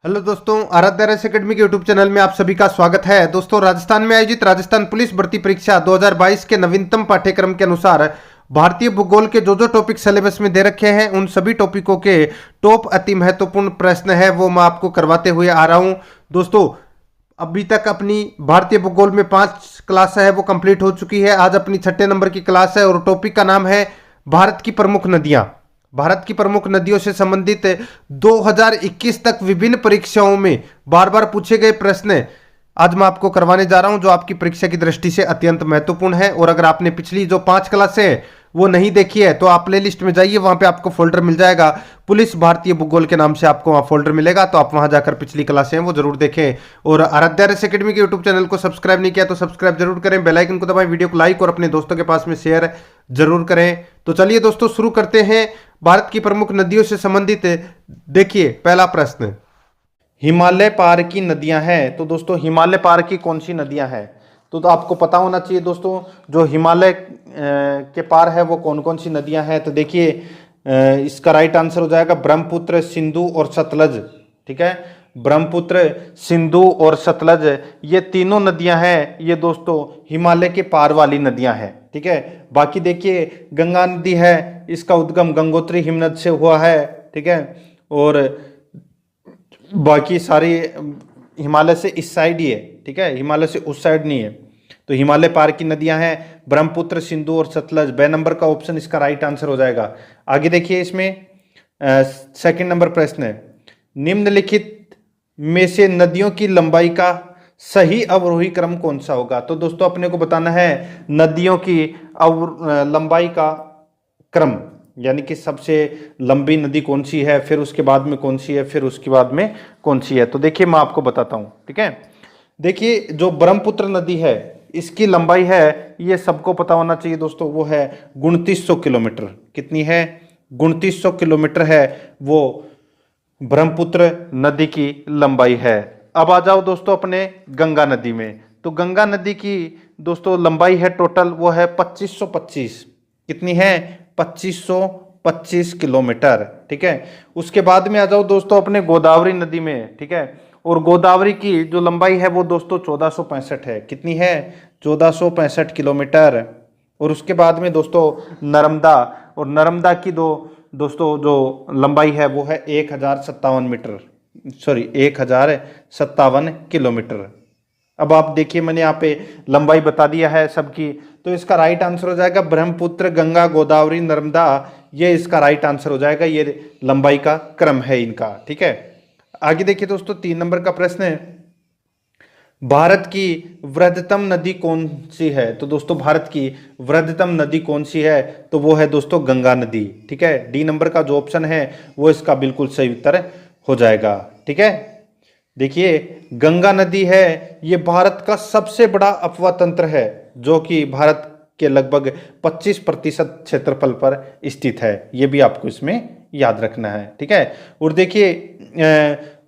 Hello दोस्तों, Aaradhya race academy के YouTube channel में आप सभी का स्वागत है। दोस्तों, राजस्थान में आयोजित राजस्थान पुलिस भर्ती परीक्षा 2022 के नवीनतम पाठ्यक्रम के अनुसार भारतीय भूगोल के जो टॉपिक सिलेबस में दे रखे हैं उन सभी टॉपिकों के टॉप अति महत्वपूर्ण प्रश्न है वो मैं आपको करवाते हुए आ रहा हूं। दोस्तों, अभी तक अपनी भारतीय भूगोल में 5 क्लास है वो कंप्लीट हो चुकी है। आज अपनी 6 नंबर की क्लास है और टॉपिक का नाम है भारत की प्रमुख नदियां। भारत की प्रमुख नदियों से संबंधित 2021 तक विभिन्न परीक्षाओं में बार बार पूछे गए प्रश्न आज मैं आपको करवाने जा रहा हूं, जो आपकी परीक्षा की दृष्टि से अत्यंत महत्वपूर्ण है। और अगर आपने पिछली जो 5 क्लासें हैं वो नहीं देखी है तो आप प्ले लिस्ट में जाइए, वहां पे आपको फोल्डर मिल जाएगा पुलिस भारतीय भूगोल के नाम से, आपको वहां फोल्डर मिलेगा, तो आप वहां जाकर पिछली क्लासें हैं वो जरूर देखें। और आराध्या रेस एकेडमी के यूट्यूब चैनल को सब्सक्राइब नहीं किया तो सब्सक्राइब जरूर करें, बेल आइकन को दबाएं, वीडियो को लाइक और अपने दोस्तों के पास में शेयर जरूर करें। तो चलिए दोस्तों, शुरू करते हैं भारत की प्रमुख नदियों से संबंधित। देखिए पहला प्रश्न, हिमालय पार की नदियां हैं। तो दोस्तों, हिमालय पार की कौन सी नदियां हैं? तो आपको पता होना चाहिए दोस्तों, जो हिमालय के पार है वो कौन कौन सी नदियां हैं। तो देखिए, इसका राइट आंसर हो जाएगा ब्रह्मपुत्र, सिंधु और सतलज। ठीक है, ब्रह्मपुत्र, सिंधु और सतलज, ये तीनों नदियां हैं, ये दोस्तों हिमालय के पार वाली नदियां हैं। ठीक है, बाकी देखिए गंगा नदी है, इसका उद्गम गंगोत्री हिमनद से हुआ है। ठीक है, और बाकी सारी हिमालय से इस साइड ही है। ठीक है, हिमालय से उस साइड नहीं है। तो हिमालय पार की नदियां हैं ब्रह्मपुत्र, सिंधु और सतलज। बे नंबर का ऑप्शन इसका राइट आंसर हो जाएगा। आगे देखिए, इसमें सेकंड नंबर प्रश्न है, निम्नलिखित में से नदियों की लंबाई का सही अवरोही क्रम कौन सा होगा? तो दोस्तों, अपने को बताना है नदियों की लंबाई का क्रम, यानी कि सबसे लंबी नदी कौन सी है, फिर उसके बाद में कौन सी है, फिर उसके बाद में कौन सी है। तो देखिए मैं आपको बताता हूं। ठीक है, देखिए जो ब्रह्मपुत्र नदी है इसकी लंबाई है, ये सबको पता होना चाहिए दोस्तों, वो है 2900 किलोमीटर। कितनी है? 2900 किलोमीटर है वो ब्रह्मपुत्र नदी की लंबाई है। अब आ जाओ दोस्तों अपने गंगा नदी में। तो गंगा नदी की दोस्तों लंबाई है टोटल, वो है 2525। कितनी है? 2525 किलोमीटर। ठीक है, उसके बाद में आ जाओ दोस्तों अपने गोदावरी नदी में। ठीक है, और गोदावरी की जो लंबाई है वो दोस्तों 1465 है। कितनी है? 1465 किलोमीटर। और उसके बाद में दोस्तों नर्मदा, और नर्मदा की दोस्तों जो लंबाई है वो है 1057 मीटर, सॉरी 1057 किलोमीटर। अब आप देखिए, मैंने यहाँ पे लंबाई बता दिया है सबकी, तो इसका राइट आंसर हो जाएगा ब्रह्मपुत्र, गंगा, गोदावरी, नर्मदा, ये इसका राइट आंसर हो जाएगा। ये लंबाई का क्रम है इनका। ठीक है, आगे देखिए दोस्तों, 3 नंबर का प्रश्न है, भारत की वृहत्तम नदी कौन सी है? तो दोस्तों भारत की वृहत्तम नदी कौन सी है? तो वो है दोस्तों गंगा नदी। ठीक है, डी नंबर का जो ऑप्शन है वो इसका बिल्कुल सही उत्तर हो जाएगा। ठीक है, देखिए गंगा नदी है, ये भारत का सबसे बड़ा अपवाह तंत्र है, जो कि भारत के लगभग 25% क्षेत्रफल पर स्थित है। ये भी आपको इसमें याद रखना है। ठीक है, और देखिए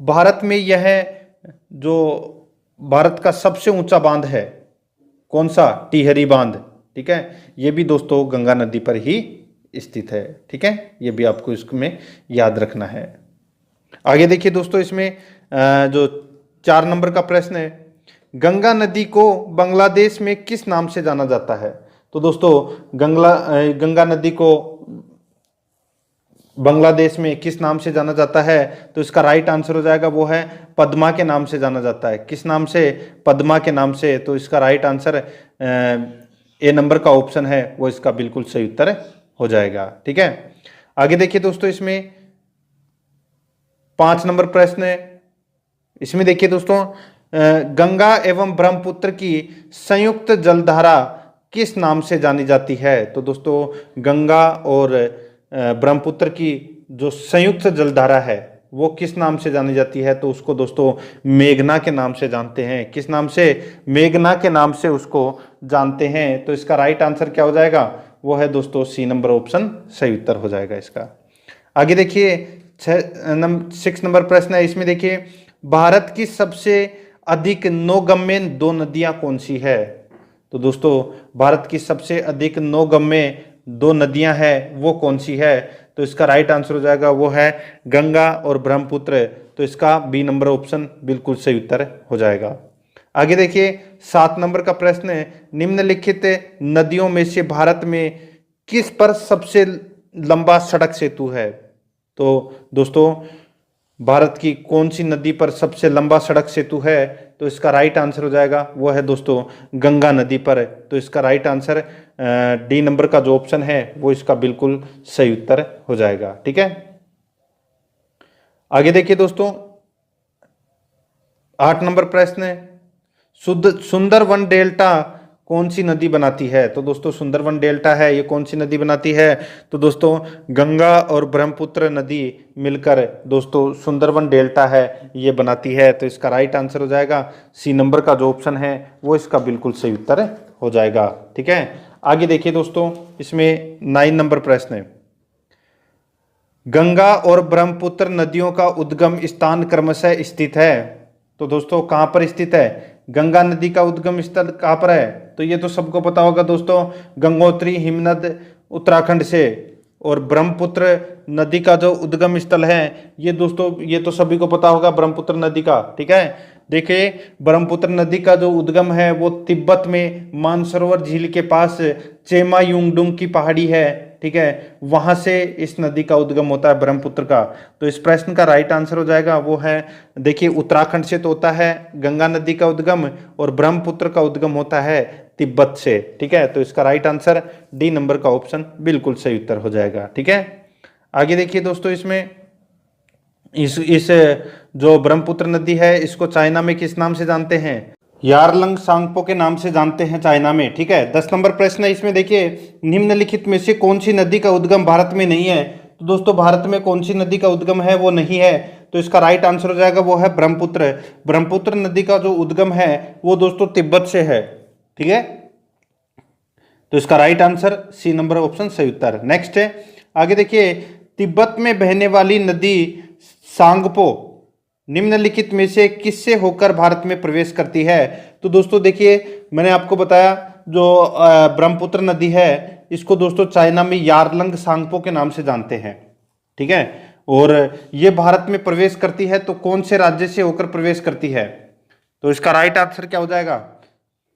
भारत में यह जो भारत का सबसे ऊंचा बांध है कौन सा? टिहरी बांध। ठीक है, ये भी दोस्तों गंगा नदी पर ही स्थित है। ठीक है, ये भी आपको इसमें याद रखना है। आगे देखिए दोस्तों, इसमें जो 4 नंबर का प्रश्न है, गंगा नदी को बांग्लादेश में किस नाम से जाना जाता है? तो दोस्तों गंगा नदी को बांग्लादेश में किस नाम से जाना जाता है? तो इसका राइट आंसर हो जाएगा वो है पद्मा के नाम से जाना जाता है। किस नाम से? पद्मा के नाम से। तो इसका राइट आंसर ए नंबर का ऑप्शन है वो इसका बिल्कुल सही उत्तर हो जाएगा। ठीक है, आगे देखिए दोस्तों, इसमें 5 नंबर प्रश्न है। इसमें देखिए दोस्तों, गंगा एवं ब्रह्मपुत्र की संयुक्त जलधारा किस नाम से जानी जाती है? तो दोस्तों गंगा और ब्रह्मपुत्र की जो संयुक्त जलधारा है वो किस नाम से जानी जाती है? तो उसको दोस्तों मेघना के नाम से जानते हैं। किस नाम से? मेघना के नाम से उसको जानते हैं। तो इसका राइट आंसर क्या हो जाएगा? वो है दोस्तों सी नंबर ऑप्शन सही उत्तर हो जाएगा इसका। आगे देखिए 6 नंबर प्रश्न है। इसमें देखिए, भारत की सबसे अधिक नौगम्य 2 नदियां कौन सी है? तो दोस्तों भारत की सबसे अधिक नौगम्य दो नदियां हैं वो कौन सी है? तो इसका राइट आंसर हो जाएगा वो है गंगा और ब्रह्मपुत्र। तो इसका बी नंबर ऑप्शन बिल्कुल सही उत्तर हो जाएगा। आगे देखिए 7 नंबर का प्रश्न है, निम्नलिखित नदियों में से भारत में किस पर सबसे लंबा सड़क सेतु है? तो दोस्तों भारत की कौन सी नदी पर सबसे लंबा सड़क सेतु है? तो इसका राइट आंसर हो जाएगा वो है दोस्तों गंगा नदी पर। तो इसका राइट आंसर डी नंबर का जो ऑप्शन है वो इसका बिल्कुल सही उत्तर हो जाएगा। ठीक है, आगे देखिए दोस्तों 8 नंबर प्रश्न है, सुंदरवन डेल्टा कौन सी नदी बनाती है? तो दोस्तों सुंदरवन डेल्टा है ये कौन सी नदी बनाती है? तो दोस्तों गंगा और ब्रह्मपुत्र नदी मिलकर दोस्तों सुंदरवन डेल्टा है ये बनाती है। तो इसका राइट आंसर हो जाएगा सी नंबर का जो ऑप्शन है वो इसका बिल्कुल सही उत्तर हो जाएगा। ठीक है, आगे देखिए दोस्तों इसमें 9 नंबर प्रश्न है, गंगा और ब्रह्मपुत्र नदियों का उद्गम स्थान क्रमशः स्थित है। तो दोस्तों कहां पर स्थित है? गंगा नदी का उद्गम स्थल कहां पर है? तो ये तो सबको पता होगा दोस्तों, गंगोत्री हिमनद उत्तराखंड से। और ब्रह्मपुत्र नदी का जो उद्गम स्थल है ये दोस्तों ये तो सभी को पता होगा ब्रह्मपुत्र नदी का। ठीक है, देखिए ब्रह्मपुत्र नदी का जो उद्गम है वो तिब्बत में मानसरोवर झील के पास चेमा युंगडुंग की पहाड़ी है। ठीक है, वहां से इस नदी का उद्गम होता है ब्रह्मपुत्र का। तो इस प्रश्न का राइट आंसर हो जाएगा वो है, देखिए उत्तराखंड से तो होता है गंगा नदी का उद्गम और ब्रह्मपुत्र का उद्गम होता है तिब्बत से। ठीक है, तो इसका राइट आंसर डी नंबर का ऑप्शन बिल्कुल सही उत्तर हो जाएगा। ठीक है, आगे देखिए दोस्तों इसमें इस जो ब्रह्मपुत्र नदी है इसको चाइना में किस नाम से जानते हैं? यारलंग सांगपो के नाम से जानते हैं चाइना में। ठीक है, 10 नंबर प्रश्न है इसमें, देखिए निम्नलिखित में से कौन सी नदी का उद्गम भारत में नहीं है? तो दोस्तों भारत में कौन सी नदी का उद्गम है वो नहीं है। तो इसका राइट आंसर हो जाएगा वो है ब्रह्मपुत्र। ब्रह्मपुत्र नदी का जो उद्गम है वो दोस्तों तिब्बत से है। ठीक है, तो इसका right answer C number option सही उत्तर। नेक्स्ट है, आगे देखिए तिब्बत में बहने वाली नदी सांगपो निम्नलिखित में से किससे होकर भारत में प्रवेश करती है? तो दोस्तों देखिए मैंने आपको बताया जो ब्रह्मपुत्र नदी है इसको दोस्तों चाइना में यारलंग सांगपो के नाम से जानते हैं। ठीक है, और ये भारत में प्रवेश करती है तो कौन से राज्य से होकर प्रवेश करती है? तो इसका राइट आंसर क्या हो जाएगा?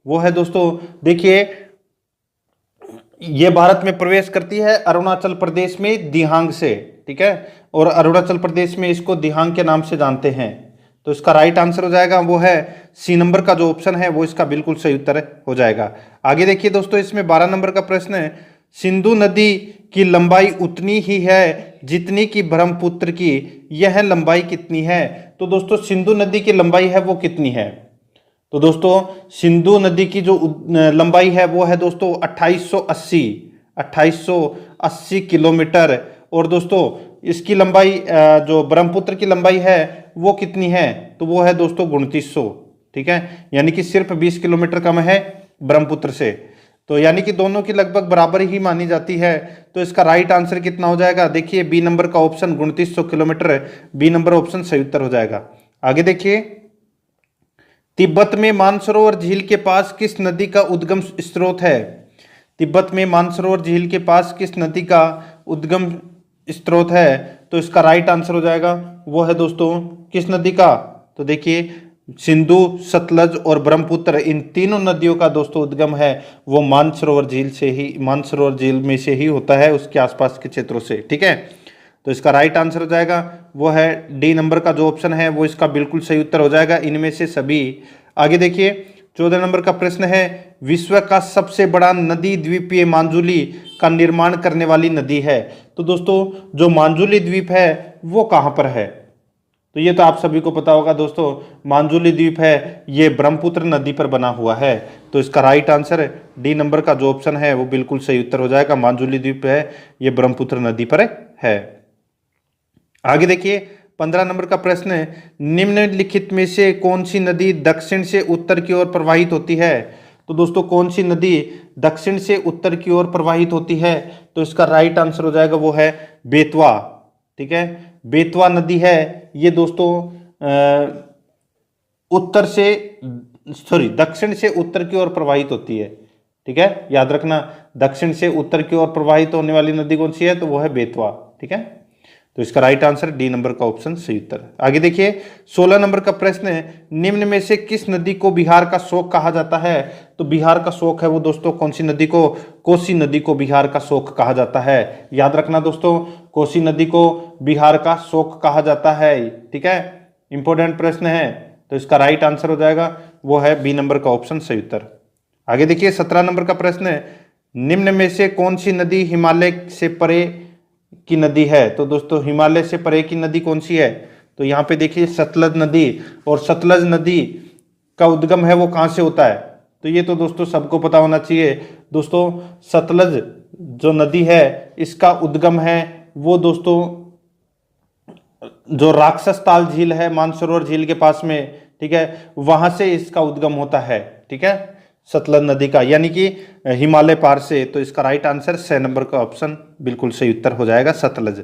वो है दोस्तों देखिए ये भारत में प्रवेश करती है अरुणाचल प्रदेश में दिहांग से। ठीक है, और अरुणाचल प्रदेश में इसको दिहांग के नाम से जानते हैं। तो इसका राइट आंसर हो जाएगा वो है सी नंबर का जो ऑप्शन है वो इसका बिल्कुल सही उत्तर हो जाएगा। आगे देखिए दोस्तों इसमें 12 नंबर का प्रश्न है, सिंधु नदी की लंबाई उतनी ही है जितनी की ब्रह्मपुत्र की, यह लंबाई कितनी है? तो दोस्तों सिंधु नदी की लंबाई है वो कितनी है? तो दोस्तों सिंधु नदी की जो लंबाई है वो है दोस्तों 2880 किलोमीटर। और दोस्तों इसकी लंबाई जो ब्रह्मपुत्र की लंबाई है वो कितनी है? तो वो है दोस्तों 2900। ठीक है, यानी कि सिर्फ 20 किलोमीटर कम है ब्रह्मपुत्र से। तो यानी कि दोनों की लगभग बराबर ही मानी जाती है। तो इसका राइट आंसर कितना हो जाएगा? देखिए बी नंबर का option 2900 kilometre, B number option सही उत्तर हो जाएगा। आगे देखिए तिब्बत में मानसरोवर झील के पास किस नदी का उद्गम स्रोत है? तिब्बत में मानसरोवर झील के पास किस नदी का उद्गम स्रोत है? तो इसका राइट आंसर हो जाएगा वो है दोस्तों किस नदी का? तो देखिए सिंधु, सतलज और ब्रह्मपुत्र इन तीनों नदियों का दोस्तों उद्गम है वो मानसरोवर झील से ही, मानसरोवर झील में से ही होता है, उसके आसपास के क्षेत्रों से। ठीक है, तो इसका राइट आंसर हो जाएगा वो है डी नंबर का जो ऑप्शन है वो इसका बिल्कुल सही उत्तर हो जाएगा इनमें से सभी। आगे देखिए 14 नंबर का प्रश्न है, विश्व का सबसे बड़ा नदी द्वीपीय मांजुली का निर्माण करने वाली नदी है। तो दोस्तों जो मांजुली द्वीप है वो कहाँ पर है? तो ये तो आप सभी को पता होगा दोस्तों, मांजुली द्वीप है ये ब्रह्मपुत्र नदी पर बना हुआ है। तो इसका राइट आंसर डी नंबर का जो ऑप्शन है वो बिल्कुल सही उत्तर हो जाएगा, मांजुली द्वीप है ये ब्रह्मपुत्र नदी पर है। आगे देखिए 15 नंबर का प्रश्न है, निम्नलिखित में से कौन सी नदी दक्षिण से उत्तर की ओर प्रवाहित होती है? तो दोस्तों कौन सी नदी दक्षिण से उत्तर की ओर प्रवाहित होती है? तो इसका राइट आंसर हो जाएगा वो है बेतवा। ठीक है, बेतवा नदी है ये दोस्तों दक्षिण से उत्तर की ओर प्रवाहित होती है। ठीक है, याद रखना दक्षिण से उत्तर की ओर प्रवाहित होने वाली नदी कौन सी है, तो वो है बेतवा। ठीक है, तो इसका राइट आंसर डी नंबर का ऑप्शन सही उत्तर। आगे देखिए 16 नंबर का प्रश्न है, निम्न में से किस नदी को बिहार का शोक कहा जाता है। तो बिहार का शोक है वो दोस्तों कौन सी नदी को, कोसी नदी को बिहार का शोक कहा जाता है। याद रखना दोस्तों, कोसी नदी को बिहार का शोक कहा जाता है। ठीक है, इंपॉर्टेंट प्रश्न है, तो इसका राइट आंसर हो जाएगा वो है बी नंबर का ऑप्शन सही उत्तर। आगे देखिए 17 नंबर का प्रश्न है, निम्न में से कौन सी नदी हिमालय से परे की नदी है। तो दोस्तों हिमालय से परे की नदी कौन सी है, तो यहाँ पे देखिए सतलज नदी, और सतलज नदी का उद्गम है वो कहाँ से होता है, तो ये तो दोस्तों सबको पता होना चाहिए। दोस्तों सतलज जो नदी है इसका उद्गम है वो दोस्तों जो राक्षस ताल झील है मानसरोवर झील के पास में, ठीक है, वहां से इसका उद्गम होता है। ठीक है, सतलज नदी का, यानी कि हिमालय पार से। तो इसका राइट आंसर 6 नंबर का ऑप्शन बिल्कुल सही उत्तर हो जाएगा, सतलज।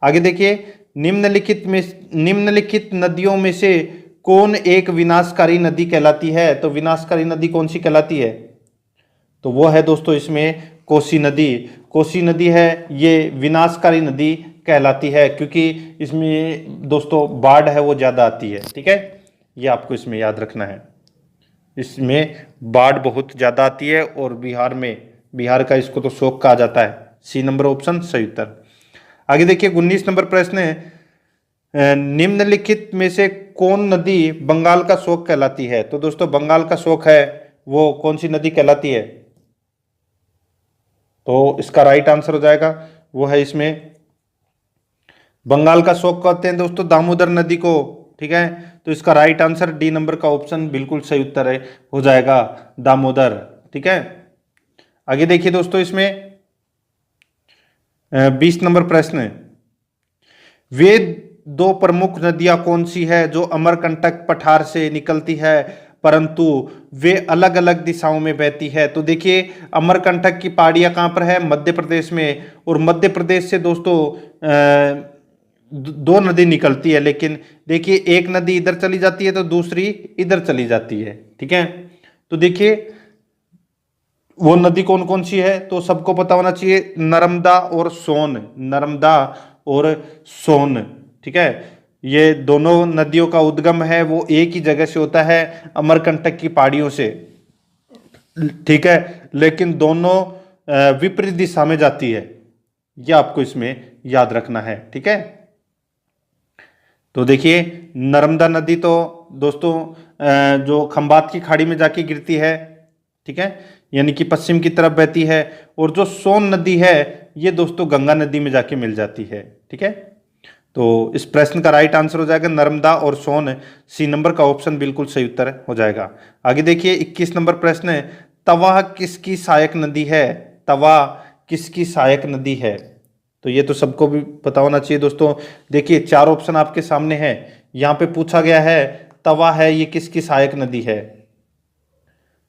आगे देखिए निम्नलिखित नदियों में से कौन एक विनाशकारी नदी कहलाती है। तो विनाशकारी नदी कौन सी कहलाती है, तो वो है दोस्तों इसमें कोसी नदी। कोसी नदी है ये विनाशकारी नदी कहलाती है, क्योंकि इसमें दोस्तों बाढ़ है वो ज्यादा आती है। ठीक है, ये आपको इसमें याद रखना है, इसमें बाढ़ बहुत ज्यादा आती है, और बिहार का इसको तो शोक कहा जाता है। सी नंबर ऑप्शन सही उत्तर। आगे देखिए 19 नंबर प्रश्न है, निम्नलिखित में से कौन नदी बंगाल का शोक कहलाती है। तो दोस्तों बंगाल का शोक है वो कौन सी नदी कहलाती है, तो इसका राइट आंसर हो जाएगा वो है इसमें बंगाल का शोक कहते हैं दोस्तों दामोदर नदी को। ठीक है, तो इसका राइट आंसर डी नंबर का ऑप्शन बिल्कुल सही उत्तर है, हो जाएगा दामोदर। ठीक है, आगे देखिए दोस्तों इसमें 20 नंबर प्रश्न है, वे दो प्रमुख नदियां कौन सी है जो अमरकंटक पठार से निकलती है परंतु वे अलग अलग दिशाओं में बहती है। तो देखिए अमरकंटक की पहाड़ियां कहां पर है, मध्य प्रदेश में, और मध्य प्रदेश से दोस्तों दो नदी निकलती है, लेकिन देखिए एक नदी इधर चली जाती है तो दूसरी इधर चली जाती है। ठीक है, तो देखिए वो नदी कौन कौन सी है, तो सबको पता होना चाहिए, नर्मदा और सोन, नर्मदा और सोन। ठीक है, ये दोनों नदियों का उद्गम है वो एक ही जगह से होता है, अमरकंटक की पहाड़ियों से। ठीक है, लेकिन दोनों विपरीत दिशा में जाती है, यह आपको इसमें याद रखना है। ठीक है, तो देखिए नर्मदा नदी तो दोस्तों जो खंबात की खाड़ी में जाके गिरती है, ठीक है, यानी कि पश्चिम की तरफ बहती है, और जो सोन नदी है ये दोस्तों गंगा नदी में जाके मिल जाती है। ठीक है, तो इस प्रश्न का राइट आंसर हो जाएगा नर्मदा और सोन, सी नंबर का ऑप्शन बिल्कुल सही उत्तर हो जाएगा। आगे देखिए 21 नंबर प्रश्न है, तवा किसकी सहायक नदी है। तवा किसकी सहायक नदी है, तो ये तो सबको भी पता होना चाहिए दोस्तों। देखिए 4 ऑप्शन आपके सामने हैं, यहाँ पे पूछा गया है तवा है ये किसकी सहायक नदी है,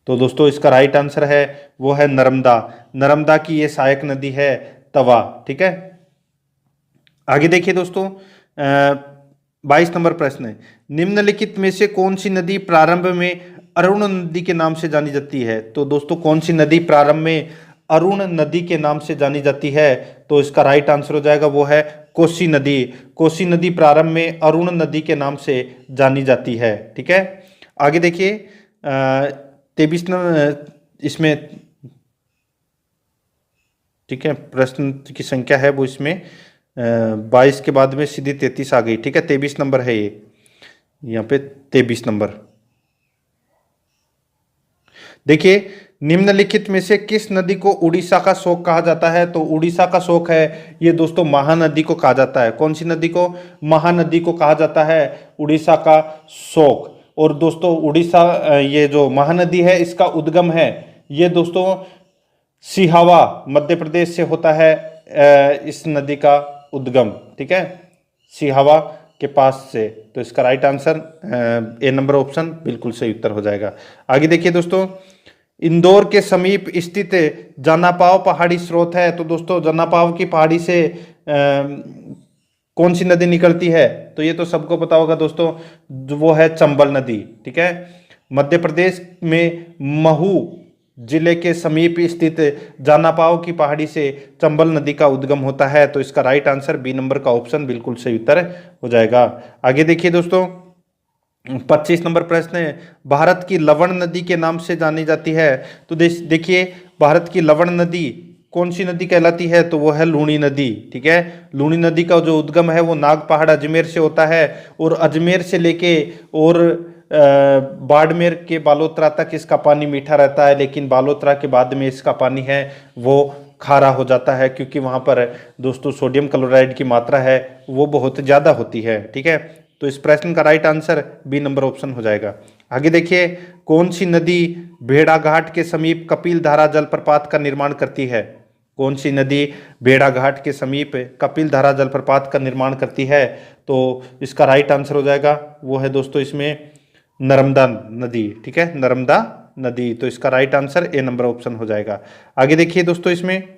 तो दोस्तों इसका राइट आंसर है वो है नर्मदा। नर्मदा की ये सहायक नदी है तवा। ठीक है, आगे देखिए दोस्तों 22 नंबर प्रश्न है, निम्नलिखित में से कौन सी नदी प्रारंभ में अरुण नदी के नाम से जानी जाती है। तो दोस्तों कौन सी नदी प्रारंभ में अरुण नदी के नाम से जानी जाती है, तो इसका राइट आंसर हो जाएगा वो है कोसी नदी। कोसी नदी प्रारंभ में अरुण नदी के नाम से जानी जाती है। ठीक है, आगे देखिए 23 इसमें, ठीक है, प्रश्न की संख्या है वो इसमें 22 के बाद में सीधी 33 आ गई। ठीक है, 23 नंबर है ये, यहाँ पे 23 नंबर। देखिए निम्नलिखित में से किस नदी को उड़ीसा का शोक कहा जाता है। तो उड़ीसा का शोक है ये दोस्तों महानदी को कहा जाता है। कौन सी नदी को, महानदी को कहा जाता है उड़ीसा का शोक। और दोस्तों उड़ीसा ये जो महानदी है इसका उद्गम है ये दोस्तों सिहावा मध्य प्रदेश से होता है, इस नदी का उद्गम। ठीक है, सिहावा के पास से, तो इसका right answer A number option बिल्कुल सही उत्तर हो जाएगा। आगे देखिए दोस्तों इंदौर के समीप स्थित जनापाव पहाड़ी स्रोत है। तो दोस्तों जनापाव की पहाड़ी से कौन सी नदी निकलती है, तो ये तो सबको पता होगा दोस्तों, वो है चंबल नदी। ठीक है, मध्य प्रदेश में महू जिले के समीप स्थित जानापाव की पहाड़ी से चंबल नदी का उद्गम होता है। तो इसका राइट आंसर बी नंबर का ऑप्शन बिल्कुल सही उत्तर हो जाएगा। आगे देखिए दोस्तों, 25 नंबर प्रश्न है, भारत की लवण नदी के नाम से जानी जाती है। तो देखिए, भारत की लवण नदी कौन सी नदी कहलाती है? तो वो है लूणी नदी। ठीक है, लूणी नदी का जो उद्गम है वो नाग पहाड़ अजमेर से होता है, और अजमेर से लेके और बाड़मेर के बालोतरा तक इसका पानी मीठा रहता है, लेकिन बालोतरा के बाद में इसका पानी है वो खारा हो जाता है, क्योंकि वहाँ पर दोस्तों सोडियम क्लोराइड की मात्रा है वो बहुत ज़्यादा होती है। ठीक है, तो इस प्रश्न का right answer B number option हो जाएगा। आगे देखिए, कौन सी नदी भेड़ाघाट के समीप कपिल धारा जलप्रपात का निर्माण करती है? कौन सी नदी भेड़ाघाट के समीप कपिल धारा जलप्रपात का निर्माण करती है? तो इसका राइट आंसर हो जाएगा वो है दोस्तों इसमें नर्मदा नदी। ठीक है, नर्मदा नदी। तो इसका right answer A number option हो जाएगा। आगे देखिए दोस्तों, इसमें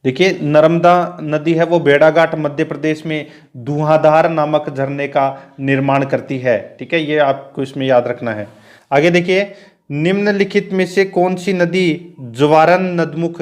देखिए नर्मदा नदी है वो भेड़ाघाट मध्य प्रदेश में धुआंधार नामक झरने का निर्माण करती है। ठीक है, ये आपको इसमें याद रखना है। आगे देखिए, निम्नलिखित में से कौन सी नदी ज्वारन नदमुख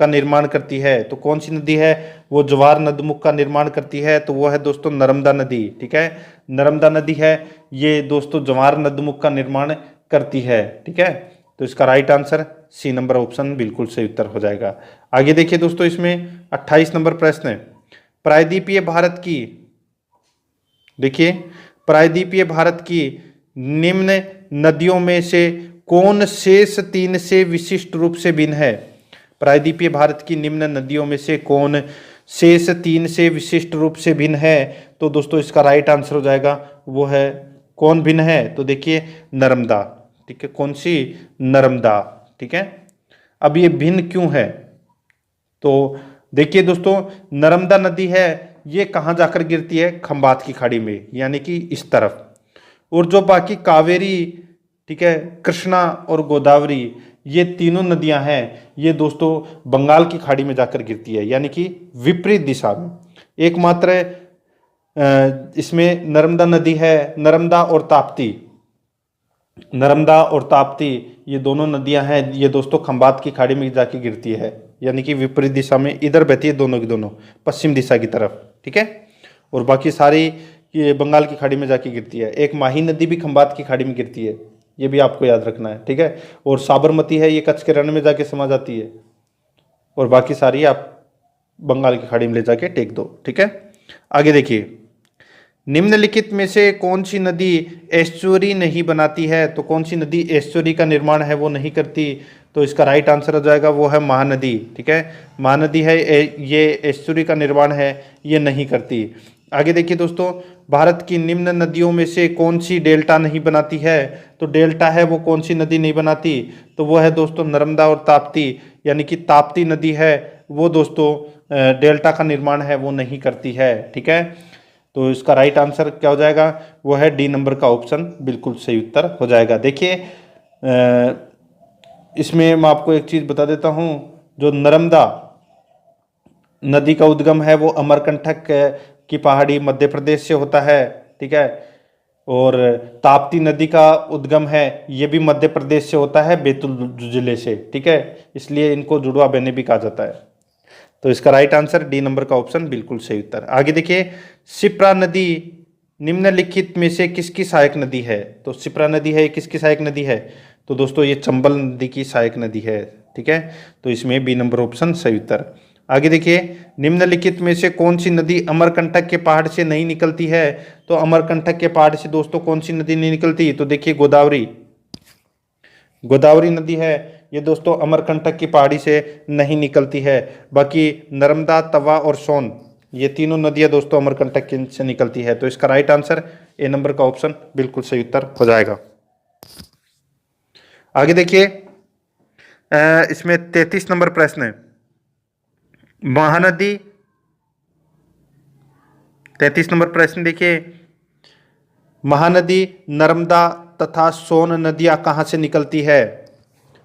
का निर्माण करती है? तो कौन सी नदी है वो ज्वार नदमुख का निर्माण करती है? तो वो है दोस्तों नर्मदा नदी। ठीक है, नर्मदा नदी है ये दोस्तों ज्वार नदमुख का निर्माण करती है। ठीक है, तो इसका right answer C number option बिल्कुल सही उत्तर हो जाएगा। आगे देखिए दोस्तों, इसमें 28 नंबर प्रश्न है, प्रायद्वीपीय भारत की, देखिए प्रायद्वीपीय भारत की निम्न नदियों में से कौन शेष तीन से विशिष्ट रूप से भिन्न है? प्रायद्वीपीय भारत की निम्न नदियों में से कौन शेष तीन से विशिष्ट रूप से भिन्न है? तो दोस्तों इसका राइट आंसर हो जाएगा वो है, कौन भिन्न है? तो देखिए नर्मदा। ठीक है, कौन सी? नर्मदा। ठीक है, अब ये भिन्न क्यों है? तो देखिए दोस्तों, नर्मदा नदी है ये कहाँ जाकर गिरती है? खंबात की खाड़ी में, यानी कि इस तरफ। और जो बाकी कावेरी, ठीक है, कृष्णा और गोदावरी, ये तीनों नदियां हैं ये दोस्तों बंगाल की खाड़ी में जाकर गिरती है, यानी कि विपरीत दिशा में। एकमात्र इसमें नर्मदा नदी है, नर्मदा और ताप्ती, नर्मदा और ताप्ती ये दोनों नदियां हैं ये दोस्तों खंबात की खाड़ी में जाके गिरती है, यानी कि विपरीत दिशा में, इधर बहती है दोनों की दोनों पश्चिम दिशा की तरफ। ठीक है, और बाकी सारी ये बंगाल की खाड़ी में जाके गिरती है। एक माही नदी भी खंबात की खाड़ी में गिरती है, ये भी आपको याद रखना है। ठीक है, और साबरमती है ये कच्छ के रण में जाके समा जाती है, और बाकी सारी आप बंगाल की खाड़ी में ले जाके टेक दो। ठीक है, आगे देखिए, निम्नलिखित में से कौन सी नदी एस्चुरी नहीं बनाती है? तो कौन सी नदी एस्चुरी का निर्माण है वो नहीं करती? तो इसका राइट आंसर हो जाएगा वो है महानदी। ठीक है, महानदी है ये एस्चुरी का निर्माण है ये नहीं करती। आगे देखिए दोस्तों, भारत की निम्न नदियों में से कौन सी डेल्टा नहीं बनाती है? तो डेल्टा है वो कौन सी नदी नहीं बनाती? तो वो है दोस्तों नर्मदा और ताप्ती, यानी कि ताप्ती नदी है वो दोस्तों डेल्टा का निर्माण है वो नहीं करती है। ठीक है, तो इसका राइट आंसर क्या हो जाएगा? वो है डी नंबर का ऑप्शन बिल्कुल सही उत्तर हो जाएगा। देखिए इसमें मैं आपको एक चीज़ बता देता हूँ, जो नर्मदा नदी का उद्गम है वो अमरकंटक की पहाड़ी मध्य प्रदेश से होता है। ठीक है, और ताप्ती नदी का उद्गम है ये भी मध्य प्रदेश से होता है, बैतूल जिले से। ठीक है, इसलिए इनको जुड़वा बहनें भी कहा जाता है। तो इसका राइट आंसर डी नंबर का ऑप्शन बिल्कुल सही उत्तर। आगे देखिए, शिप्रा नदी निम्नलिखित में से किसकी सहायक नदी है? तो शिप्रा नदी है किसकी सहायक नदी है? तो दोस्तों ये चंबल नदी की सहायक नदी है। ठीक है, तो इसमें बी नंबर ऑप्शन सही उत्तर। आगे देखिए, निम्नलिखित में से कौन सी नदी अमरकंटक के पहाड़ से नहीं निकलती है? तो अमरकंटक के पहाड़ से दोस्तों कौन सी नदी नहीं निकलती? तो देखिए गोदावरी, गोदावरी नदी है ये दोस्तों अमरकंटक की पहाड़ी से नहीं निकलती है। बाकी नर्मदा, तवा और सोन ये तीनों नदियां दोस्तों अमरकंटक से निकलती है। तो इसका राइट आंसर ए नंबर का ऑप्शन बिल्कुल सही उत्तर हो जाएगा। आगे देखिए, इसमें 33 नंबर प्रश्न है, महानदी, 33 नंबर प्रश्न देखिए, महानदी नर्मदा तथा सोन नदियां कहाँ से निकलती है?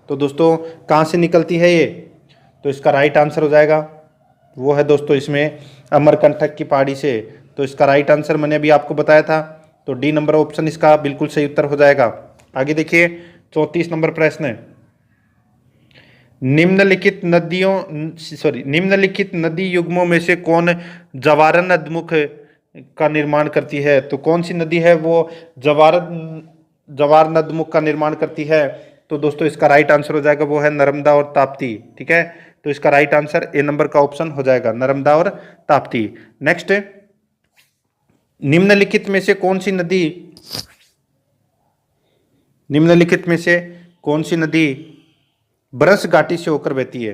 तो दोस्तों कहाँ से निकलती है ये? तो इसका राइट आंसर हो जाएगा वो है दोस्तों इसमें अमरकंटक की पहाड़ी से। तो इसका राइट आंसर मैंने अभी आपको बताया था, तो डी नंबर ऑप्शन इसका बिल्कुल सही उत्तर हो जाएगा। आगे देखिए, 34 नंबर प्रश्न है, निम्नलिखित नदी युग्मों में से कौन जवारन अधमुख का निर्माण करती है? तो कौन सी नदी है वो जवार नदमुख का निर्माण करती है? तो दोस्तों इसका राइट आंसर हो जाएगा वो है नर्मदा और ताप्ती। ठीक है, तो इसका राइट आंसर ए नंबर का ऑप्शन हो जाएगा, नर्मदा और ताप्ती। नेक्स्ट, निम्नलिखित में से कौन सी नदी ब्रश घाटी से होकर बहती है?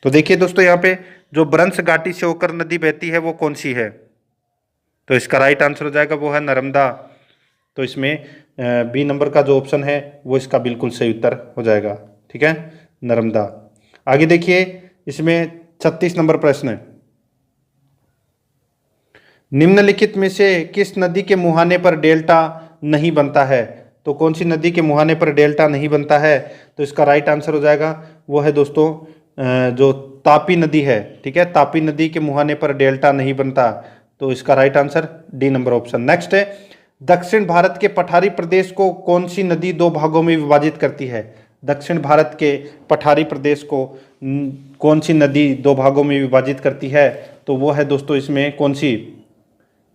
तो देखिए दोस्तों यहाँ पे जो ब्रंश घाटी से होकर नदी बहती है वो कौन सी है? तो इसका राइट आंसर हो जाएगा वो है नर्मदा। तो इसमें बी नंबर का जो ऑप्शन है वो इसका बिल्कुल सही उत्तर हो जाएगा। ठीक है, नर्मदा। आगे देखिए, इसमें 36 नंबर प्रश्न है, निम्नलिखित में से किस नदी के मुहाने पर डेल्टा नहीं बनता है? तो कौन सी नदी के मुहाने पर डेल्टा नहीं बनता है? तो इसका राइट आंसर हो जाएगा वो है दोस्तों जो तापी नदी है। ठीक है, तापी नदी के मुहाने पर डेल्टा नहीं बनता। तो इसका right answer D number option. Next है, दक्षिण भारत के पठारी प्रदेश को कौन सी नदी दो भागों में विभाजित करती है? दक्षिण भारत के पठारी प्रदेश को कौन सी नदी दो भागों में विभाजित करती है? तो वो है दोस्तों इसमें कौन सी?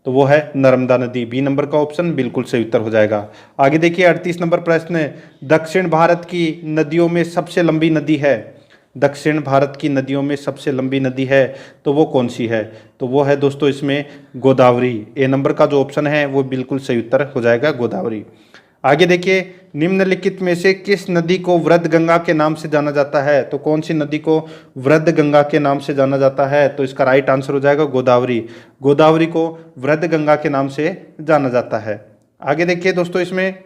तो वो है नर्मदा नदी। बी नंबर का ऑप्शन बिल्कुल सही उत्तर हो जाएगा। आगे देखिए 38 नंबर प्रश्न है, दक्षिण भारत की नदियों में सबसे लंबी नदी है। दक्षिण भारत की नदियों में सबसे लंबी नदी है तो वो कौन सी है? तो वो है दोस्तों इसमें गोदावरी। ए नंबर का जो ऑप्शन है वो बिल्कुल सही उत्तर हो जाएगा, गोदावरी। आगे देखिए, निम्नलिखित में से किस नदी को वृद्ध गंगा के नाम से जाना जाता है? तो कौन सी नदी को वृद्ध गंगा के नाम से जाना जाता है? तो इसका राइट आंसर हो जाएगा गोदावरी। गोदावरी को वृद्ध गंगा के नाम से जाना जाता है। आगे देखिए दोस्तों, इसमें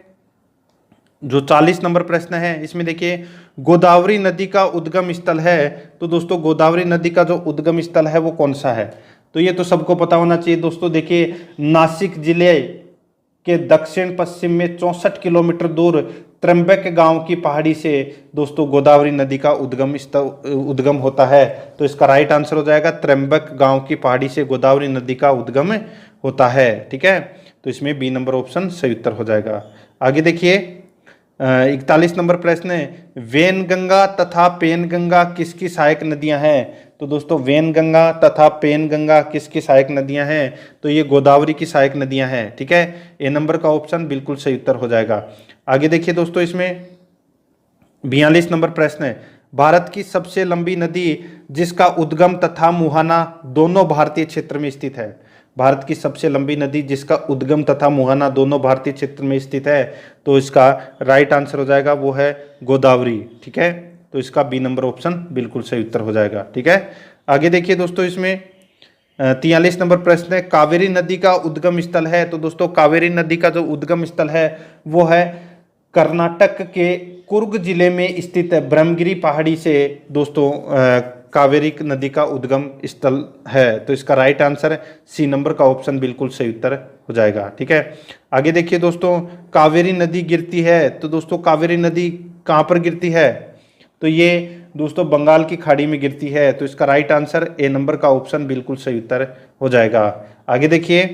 जो 40 नंबर प्रश्न है, इसमें देखिए गोदावरी नदी का उद्गम स्थल है। तो दोस्तों गोदावरी नदी का जो उद्गम स्थल है वो कौन सा है? तो ये तो सबको पता होना चाहिए दोस्तों। देखिए नासिक जिले के दक्षिण पश्चिम में 64 किलोमीटर दूर त्र्यंबक गांव की पहाड़ी से दोस्तों गोदावरी नदी का उद्गम होता है। तो इसका राइट आंसर हो जाएगा त्र्यंबक गांव की पहाड़ी से गोदावरी नदी का उद्गम होता है। ठीक है, तो इसमें बी नंबर ऑप्शन सही उत्तर हो जाएगा। आगे देखिए 41 नंबर प्रश्न है, वेनगंगा तथा पेनगंगा किसकी सहायक नदियां हैं? तो दोस्तों वेनगंगा तथा पेनगंगा किसकी सहायक नदियां हैं? तो ये गोदावरी की सहायक नदियां हैं। ठीक है, ए नंबर का ऑप्शन बिल्कुल सही उत्तर हो जाएगा। आगे देखिए दोस्तों, इसमें 42 नंबर प्रश्न है, भारत की सबसे लंबी नदी जिसका उद्गम तथा मुहाना दोनों भारतीय क्षेत्र में स्थित है। भारत की सबसे लंबी नदी जिसका उद्गम तथा मुहाना दोनों भारतीय क्षेत्र में स्थित है, तो इसका राइट आंसर हो जाएगा वो है गोदावरी। ठीक है, तो इसका बी नंबर ऑप्शन बिल्कुल सही उत्तर हो जाएगा। ठीक है, आगे देखिए दोस्तों, इसमें 43 नंबर प्रश्न है, कावेरी नदी का उद्गम स्थल है। तो दोस्तों कावेरी नदी का जो उद्गम स्थल है वो है कर्नाटक के कुर्ग जिले में स्थित ब्रह्मगिरी पहाड़ी से दोस्तों कावेरी नदी का उद्गम स्थल है। तो इसका राइट आंसर सी नंबर का ऑप्शन बिल्कुल सही उत्तर हो जाएगा। ठीक है, आगे देखिए दोस्तों, कावेरी नदी गिरती है। तो दोस्तों कावेरी नदी कहाँ पर गिरती है? तो ये दोस्तों बंगाल की खाड़ी में गिरती है। तो इसका राइट आंसर ए नंबर का ऑप्शन बिल्कुल सही उत्तर हो जाएगा। आगे देखिए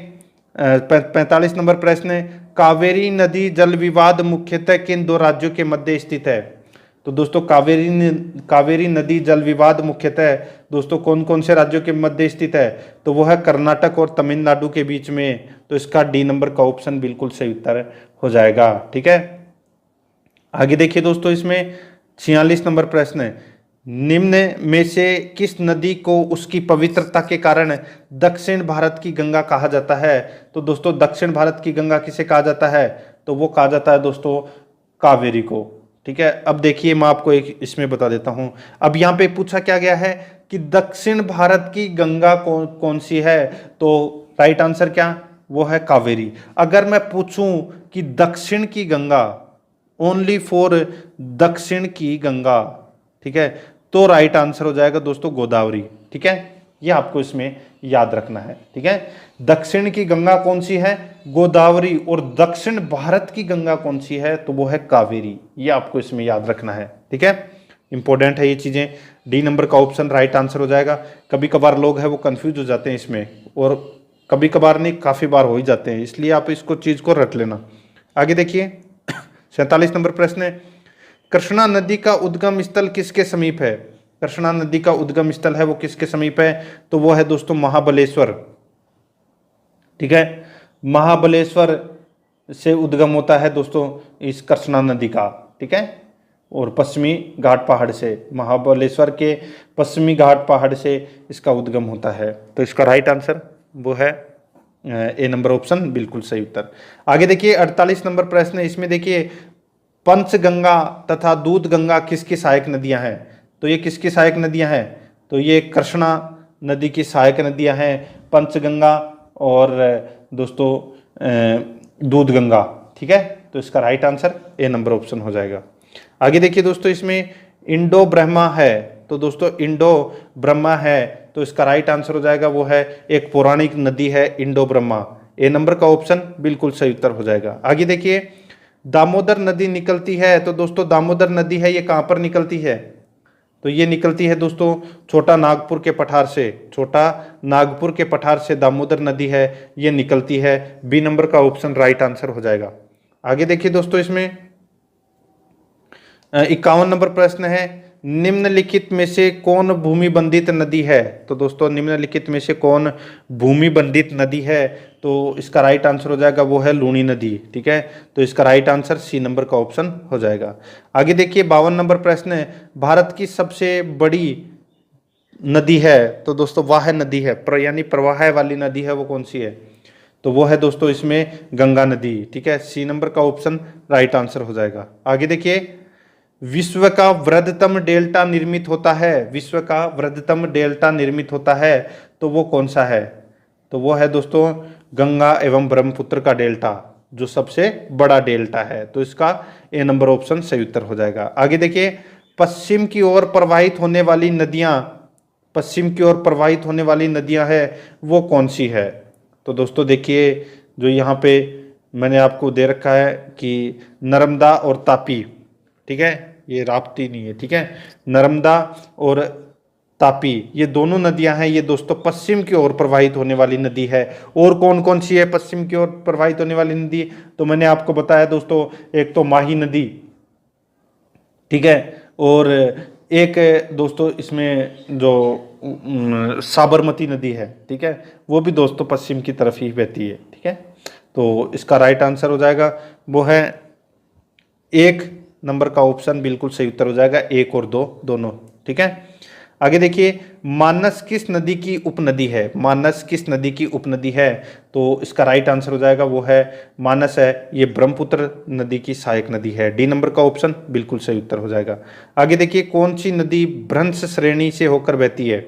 45 नंबर प्रश्न है, कावेरी नदी जल विवाद मुख्यतः किन दो राज्यों के मध्य स्थित है? तो दोस्तों कावेरी नदी जल विवाद मुख्यतः दोस्तों कौन कौन से राज्यों के मध्य स्थित है? तो वो है कर्नाटक और तमिलनाडु के बीच में। तो इसका डी नंबर का ऑप्शन बिल्कुल सही उत्तर हो जाएगा। ठीक है, आगे देखिए दोस्तों, इसमें 46 नंबर प्रश्न है, निम्न में से किस नदी को उसकी पवित्रता के कारण दक्षिण भारत की गंगा कहा जाता है? तो दोस्तों दक्षिण भारत की गंगा किसे कहा जाता है? तो वो कहा जाता है दोस्तों कावेरी को। ठीक है, अब देखिए मैं आपको एक इसमें बता देता हूं। अब यहाँ पे पूछा क्या गया है कि दक्षिण भारत की गंगा कौन सी है? तो राइट आंसर क्या? वो है कावेरी। अगर मैं पूछूं कि दक्षिण की गंगा, ओनली फॉर दक्षिण की गंगा, ठीक है, तो राइट आंसर हो जाएगा दोस्तों गोदावरी। ठीक है, ये आपको इसमें याद रखना है। ठीक है, दक्षिण की गंगा कौन सी है? गोदावरी। और दक्षिण भारत की गंगा कौन सी है? तो वो है कावेरी। ये आपको इसमें याद रखना है। ठीक है, इंपॉर्टेंट है ये चीजें। डी नंबर का ऑप्शन राइट आंसर हो जाएगा। कभी कभार लोग हैं वो कंफ्यूज हो जाते हैं इसमें, और कभी कभार नहीं, काफ़ी बार हो ही जाते हैं, इसलिए आप इसको चीज़ को रट लेना। आगे देखिए 47 नंबर प्रश्न है, कृष्णा नदी का उद्गम स्थल किसके समीप है? कृष्णा नदी का उद्गम स्थल है वो किसके समीप है? तो वो है दोस्तों महाबलेश्वर। ठीक है, महाबलेश्वर से उद्गम होता है दोस्तों इस कृष्णा नदी का। ठीक है, और पश्चिमी घाट पहाड़ से, महाबलेश्वर के पश्चिमी घाट पहाड़ से इसका उद्गम होता है। तो इसका राइट आंसर वो है ए नंबर ऑप्शन, बिल्कुल सही उत्तर। आगे देखिए 48 नंबर प्रश्न है, इसमें देखिए पंचगंगा तथा दूध गंगा किसकी सहायक नदियां हैं? तो ये किसकी सहायक नदियां हैं? तो ये कृष्णा नदी की सहायक नदियां हैं, पंचगंगा और दोस्तों दूध गंगा। ठीक है, तो इसका right answer A number option हो जाएगा। आगे देखिए दोस्तों इसमें इंडो ब्रह्मा है, तो दोस्तों इंडो ब्रह्मा है तो इसका राइट आंसर हो जाएगा वो है एक पौराणिक नदी है इंडो ब्रह्मा। ए नंबर का ऑप्शन बिल्कुल सही उत्तर हो जाएगा। आगे देखिए दामोदर नदी निकलती है, तो दोस्तों दामोदर नदी है ये कहाँ पर निकलती है? तो ये निकलती है दोस्तों छोटा नागपुर के पठार से, छोटा नागपुर के पठार से दामोदर नदी है ये निकलती है। बी नंबर का ऑप्शन राइट आंसर हो जाएगा। आगे देखिए दोस्तों इसमें 51 नंबर प्रश्न है, निम्नलिखित में से कौन भूमि बंधित नदी है? तो दोस्तों निम्नलिखित में से कौन भूमि बंधित नदी है? तो इसका राइट आंसर हो जाएगा वो है लूनी नदी। ठीक है, तो इसका राइट आंसर सी नंबर का ऑप्शन हो जाएगा। आगे देखिए 52 नंबर प्रश्न है, भारत की सबसे बड़ी नदी है, तो दोस्तों वाह नदी है, यानी प्रवाह वाली नदी है वो कौन सी है? तो वो है दोस्तों इसमें गंगा नदी। ठीक है, सी नंबर का ऑप्शन राइट आंसर हो जाएगा। आगे देखिए विश्व का वृहत्तम डेल्टा निर्मित होता है, विश्व का वृहत्तम डेल्टा निर्मित होता है तो वो कौन सा है? तो वो है दोस्तों गंगा एवं ब्रह्मपुत्र का डेल्टा, जो सबसे बड़ा डेल्टा है। तो इसका ए नंबर ऑप्शन सही उत्तर हो जाएगा। आगे देखिए पश्चिम की ओर प्रवाहित होने वाली नदियां, पश्चिम की ओर प्रवाहित होने वाली नदियां है वो कौन सी है? तो दोस्तों देखिए जो यहाँ पे मैंने आपको दे रखा है कि नर्मदा और तापी। ठीक है, ये राप्ती नहीं है। ठीक है, नर्मदा और तापी ये दोनों नदियां हैं, ये दोस्तों पश्चिम की ओर प्रवाहित होने वाली नदी है। और कौन कौन सी है पश्चिम की ओर प्रवाहित होने वाली नदी? तो मैंने आपको बताया दोस्तों, एक तो माही नदी, ठीक है, और एक दोस्तों इसमें जो साबरमती नदी है, ठीक है, वो भी दोस्तों पश्चिम की तरफ ही बहती है। ठीक है, तो इसका राइट आंसर हो जाएगा वो है एक नंबर का ऑप्शन, बिल्कुल सही उत्तर हो जाएगा, एक और दो दोनों। ठीक है, आगे देखिए मानस किस नदी की उपनदी है? मानस किस नदी की उपनदी है? तो इसका राइट आंसर हो जाएगा वो है मानस है, ये ब्रह्मपुत्र नदी की सहायक नदी है। डी नंबर का ऑप्शन बिल्कुल सही उत्तर हो जाएगा। आगे देखिए कौन सी नदी भ्रंश श्रेणी से होकर बहती है?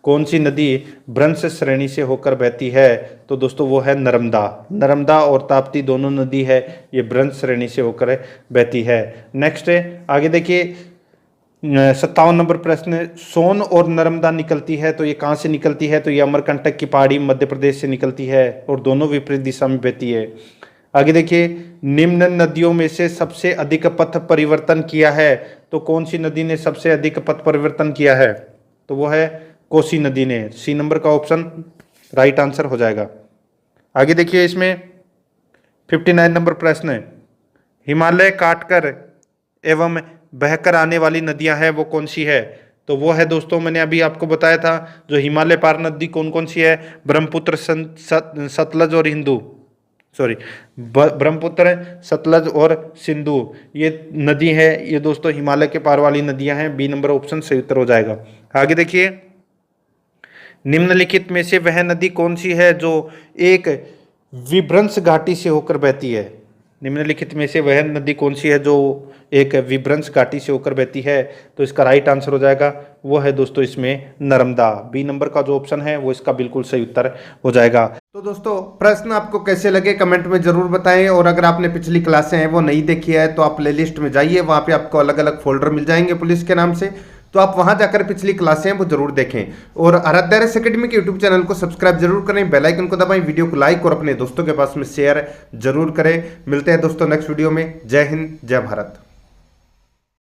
कौन सी नदी भ्रंश श्रेणी से होकर बहती है? तो दोस्तों वो है नर्मदा। नर्मदा और ताप्ती दोनों नदी है ये भ्रंश श्रेणी से होकर बहती है। नेक्स्ट है, आगे देखिए 57 नंबर प्रश्न, सोन और नर्मदा निकलती है तो ये कहाँ से निकलती है? तो ये अमरकंटक की पहाड़ी मध्य प्रदेश से निकलती है और दोनों विपरीत दिशा में बहती है। आगे देखिए निम्न नदियों में से सबसे अधिक पथ परिवर्तन किया है, तो कौन सी नदी ने सबसे अधिक पथ परिवर्तन किया है? तो वो है कोसी नदी ने। सी नंबर का ऑप्शन राइट आंसर हो जाएगा। आगे देखिए इसमें 59 नंबर प्रश्न है, हिमालय काटकर एवं बहकर आने वाली नदियां हैं वो कौन सी है? तो वो है दोस्तों मैंने अभी आपको बताया था जो हिमालय पार नदी कौन कौन सी है, ब्रह्मपुत्र, सतलज और ब्रह्मपुत्र, सतलज और सिंधु ये नदी है, ये दोस्तों हिमालय के पार वाली नदियां हैं। बी नंबर ऑप्शन सही उत्तर हो जाएगा। आगे देखिए निम्नलिखित में से वह नदी कौन सी है जो एक विभ्रंश घाटी से होकर बहती है? निम्नलिखित में से वह नदी कौन सी है जो एक विभ्रंश घाटी से होकर बहती है? तो इसका राइट आंसर हो जाएगा वो है दोस्तों इसमें नर्मदा। बी नंबर का जो ऑप्शन है वो इसका बिल्कुल सही उत्तर हो जाएगा। तो दोस्तों प्रश्न आपको कैसे लगे कमेंट में जरूर बताएं, और अगर आपने पिछली क्लासें हैं वो नहीं देखी है तो आप प्लेलिस्ट में जाइए, वहाँ पे आपको अलग अलग फोल्डर मिल जाएंगे पुलिस के नाम से, तो आप वहां जाकर पिछली क्लासें हैं वो जरूर देखें। और आराध्या रेस एकेडमी के यूट्यूब चैनल को सब्सक्राइब जरूर करें, बेल आइकन को दबाएं, वीडियो को लाइक और अपने दोस्तों के पास में शेयर जरूर करें। मिलते हैं दोस्तों नेक्स्ट वीडियो में। जय हिंद, जय भारत।